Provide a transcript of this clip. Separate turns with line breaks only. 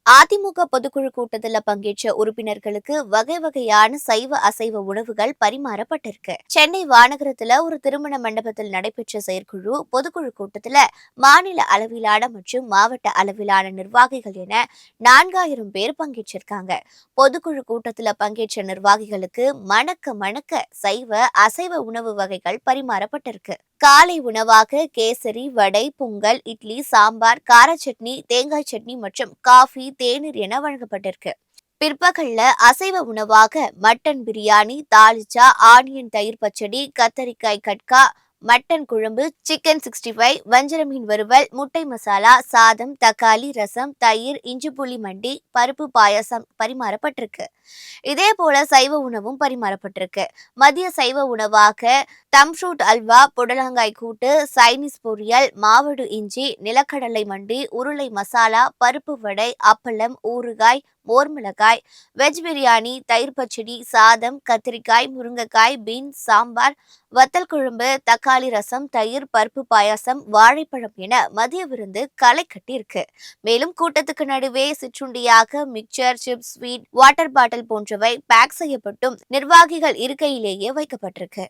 அதிமுக பொதுக்குழு கூட்டத்தில் பங்கேற்ற உறுப்பினர்களுக்கு வகை வகையான சைவ அசைவ உணவுகள் பரிமாறப்பட்டிருக்கு. சென்னை வானகரத்துல ஒரு திருமண மண்டபத்தில் நடைபெற்ற செயற்குழு பொதுக்குழு கூட்டத்தில் மாநில அளவிலான மற்றும் மாவட்ட அளவிலான நிர்வாகிகள் என 4000 பேர் பங்கேற்றிருக்காங்க. பொதுக்குழு கூட்டத்தில் பங்கேற்ற நிர்வாகிகளுக்கு மணக்க மணக்க சைவ அசைவ உணவு வகைகள் பரிமாறப்பட்டிருக்கு. காலை உணவாக கேசரி, வடை, பொங்கல், இட்லி, சாம்பார், கார சட்னி, தேங்காய் சட்னி மற்றும் காஃபி, தேநீர் என வழங்கப்பட்டிருக்கு. பிற்பகல்ல அசைவ உணவாக மட்டன் பிரியாணி, தால்ச்சா, ஆனியன் தயிர் பச்சடி, கத்தரிக்காய் கட்கா, மட்டன் குழம்பு, சிக்கன் 65, வஞ்சர மீன் வறுவல், முட்டை மசாலா, சாதம், தக்காளி ரசம், தயிர், இஞ்சி புளி மண்டி, பருப்பு பாயாசம் பரிமாறப்பட்டிருக்கு. இதே போல சைவ உணவும் பரிமாறப்பட்டிருக்கு. மதிய சைவ உணவாக தம்ஃப்ரூட் அல்வா, புடலங்காய் கூட்டு, சைனீஸ் பொரியல், மாவடு இஞ்சி, நிலக்கடலை மண்டி, உருளை மசாலா, பருப்பு வடை, அப்பளம், ஊறுகாய், மோர்மிளகாய், வெஜ் பிரியாணி, தயிர் பச்சடி, சாதம், கத்திரிக்காய், முருங்கைக்காய், பீன்ஸ், சாம்பார், வத்தல் குழம்பு, தக்காளி ரசம், தயிர், பருப்பு பாயாசம், வாழைப்பழம் என மதிய விருந்து களை கட்டியிருக்கு. மேலும் கூட்டத்துக்கு நடுவே சிற்றுண்டியாக mixture, chips, sweet, water bottle போன்றவை பேக் செய்யப்பட்டும் நிர்வாகிகள் இருக்கையிலேயே வைக்கப்பட்டிருக்கு.